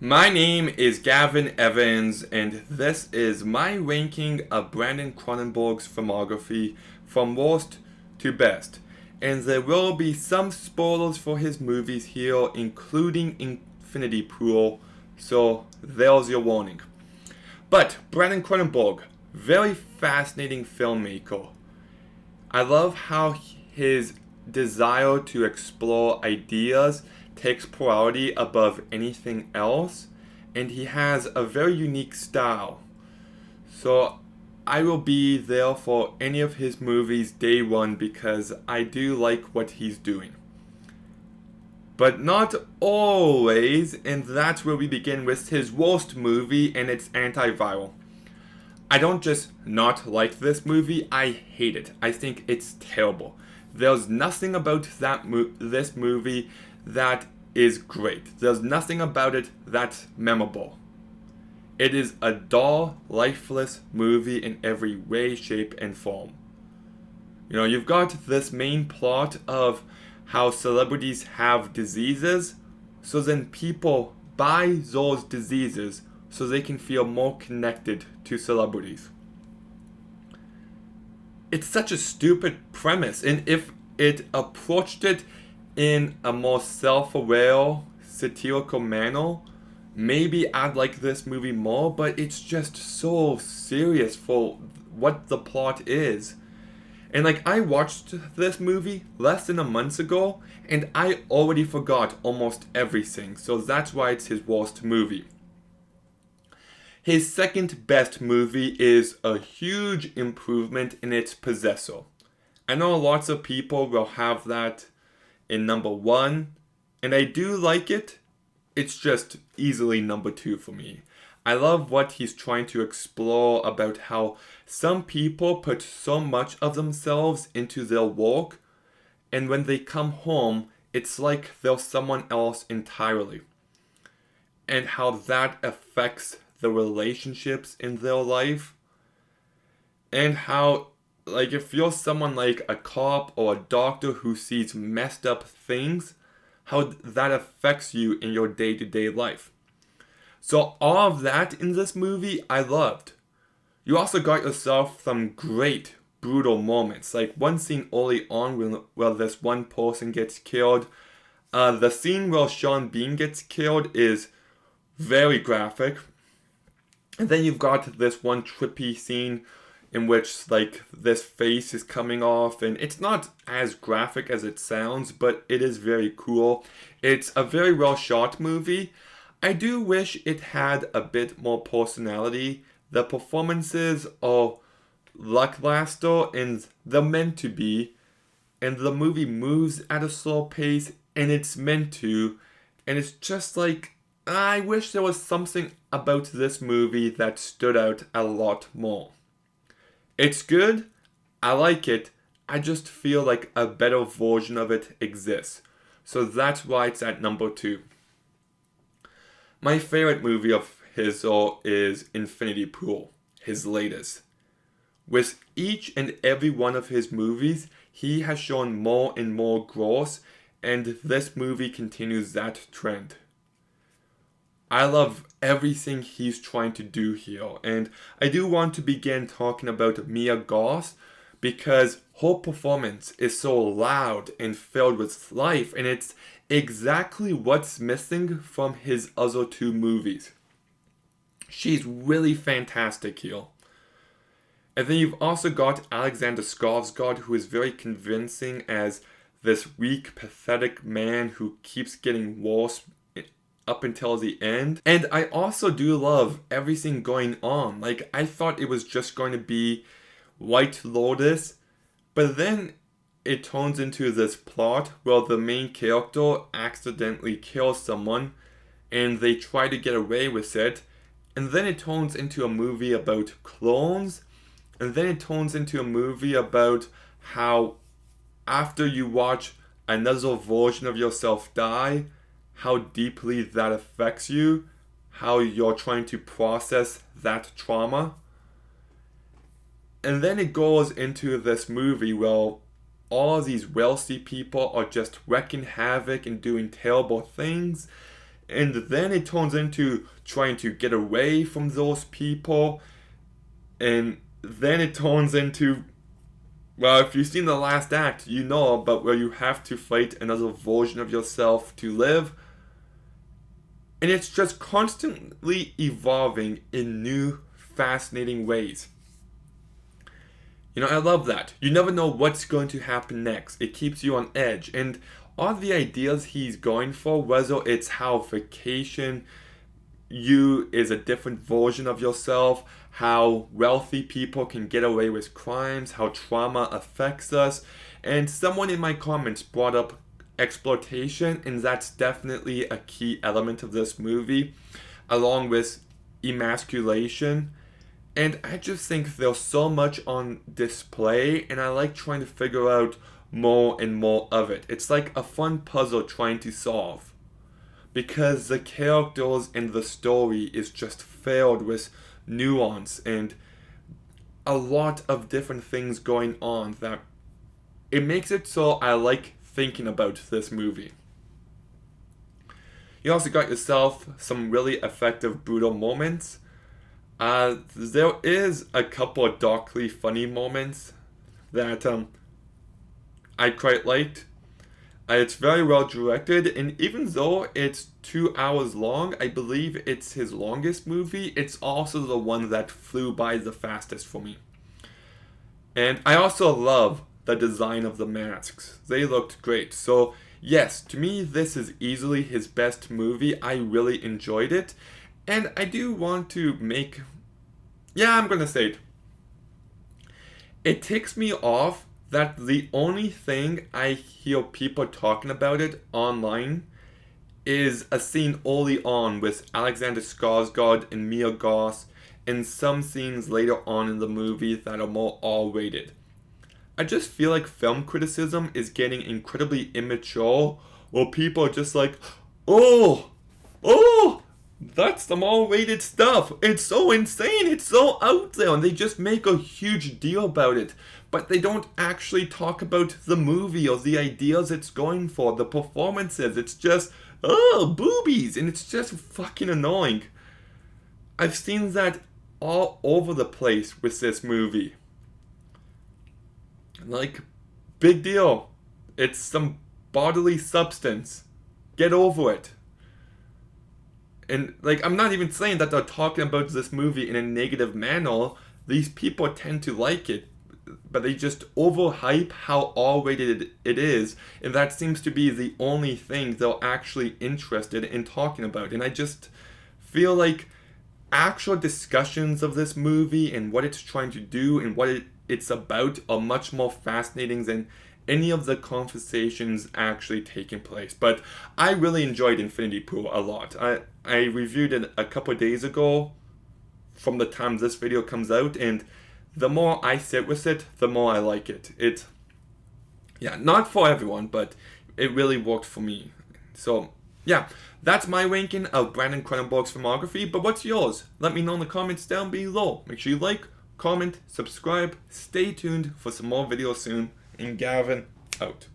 My name is Gavin Evans, and this is my ranking of Brandon Cronenberg's filmography from worst to best. And there will be some spoilers for his movies here, including Infinity Pool, so there's your warning. But Brandon Cronenberg, very fascinating filmmaker. I love how his desire to explore ideas takes priority above anything else, and he has a very unique style. So I will be there for any of his movies day one because I do like what he's doing. But not always, and that's where we begin with his worst movie, and it's Antiviral. I don't just not like this movie, I hate it. I think it's terrible. There's nothing about this movie that is great. There's nothing about it that's memorable. It is a dull, lifeless movie in every way, shape, and form. You've got this main plot of how celebrities have diseases, so then people buy those diseases so they can feel more connected to celebrities. It's such a stupid premise, and if it approached it in a more self-aware, satirical manner, maybe I'd like this movie more, but it's just so serious for what the plot is. And I watched this movie less than a month ago, and I already forgot almost everything, so that's why it's his worst movie. His second best movie is a huge improvement in its Possessor. I know lots of people will have that in number one, and I do like it. It's just easily number two for me. I love what he's trying to explore about how some people put so much of themselves into their work, and when they come home, it's like they're someone else entirely. And how that affects the relationships in their life. And how, if you're someone like a cop or a doctor who sees messed up things, how that affects you in your day-to-day life. So all of that in this movie, I loved. You also got yourself some great brutal moments. Like one scene early on where this one person gets killed. The scene where Sean Bean gets killed is very graphic. And then you've got this one trippy scene in which this face is coming off, and it's not as graphic as it sounds, but it is very cool. It's a very well shot movie. I do wish it had a bit more personality. The performances are lackluster, and they're meant to be, and the movie moves at a slow pace, and it's meant to, and it's just I wish there was something about this movie that stood out a lot more. It's good, I like it, I just feel like a better version of it exists. So that's why it's at number two. My favorite movie of his is Infinity Pool, his latest. With each and every one of his movies, he has shown more and more growth, and this movie continues that trend. I love everything he's trying to do here, and I do want to begin talking about Mia Goth because her performance is so loud and filled with life, and it's exactly what's missing from his other two movies. She's really fantastic here. And then you've also got Alexander Skarsgård, who is very convincing as this weak, pathetic man who keeps getting worse up until the end. And I also do love everything going on. I thought it was just going to be White Lotus, but then it turns into this plot where the main character accidentally kills someone and they try to get away with it, and then it turns into a movie about clones, and then it turns into a movie about how after you watch another version of yourself die, how deeply that affects you, how you're trying to process that trauma. And then it goes into this movie where all of these wealthy people are just wreaking havoc and doing terrible things, And then it turns into trying to get away from those people. And then it turns into, well, if you've seen the last act, you know, but where you have to fight another version of yourself to live. And it's just constantly evolving in new, fascinating ways. You know, I love that. You never know what's going to happen next. It keeps you on edge. And all the ideas he's going for, whether it's how vacation you is a different version of yourself, how wealthy people can get away with crimes, how trauma affects us. And someone in my comments brought up exploitation, and that's definitely a key element of this movie, along with emasculation. And I just think there's so much on display, and I like trying to figure out more and more of it. It's like a fun puzzle trying to solve, because the characters and the story is just filled with nuance and a lot of different things going on that it makes it so I like thinking about this movie. You also got yourself some really effective brutal moments. There is a couple of darkly funny moments that I quite liked. It's very well directed, and even though it's 2 hours long, I believe it's his longest movie, it's also the one that flew by the fastest for me. And I also love the design of the masks. They looked great. So yes, to me this is easily his best movie. I really enjoyed it. And I do want to make... yeah, I'm gonna say it. It ticks me off that the only thing I hear people talking about it online is a scene early on with Alexander Skarsgård and Mia Goth, and some scenes later on in the movie that are more R-rated. I just feel like film criticism is getting incredibly immature, where people are just like, oh, that's some R-rated stuff. It's so insane. It's so out there. And they just make a huge deal about it. But they don't actually talk about the movie or the ideas it's going for, the performances. It's just, boobies. And it's just fucking annoying. I've seen that all over the place with this movie. Like, big deal. It's some bodily substance. Get over it. And, like, I'm not even saying that they're talking about this movie in a negative manner. These people tend to like it, but they just overhype how R-rated it is, and that seems to be the only thing they're actually interested in talking about. And I just feel like actual discussions of this movie and what it's trying to do and what it's about are much more fascinating than any of the conversations actually taking place. But I really enjoyed Infinity Pool a lot. I reviewed it a couple days ago from the time this video comes out, and the more I sit with it, the more I like it. It's, yeah, not for everyone, but it really worked for me. So, yeah, that's my ranking of Brandon Cronenberg's filmography, but what's yours? Let me know in the comments down below. Make sure you like, comment, subscribe, stay tuned for some more videos soon, and Gavin out.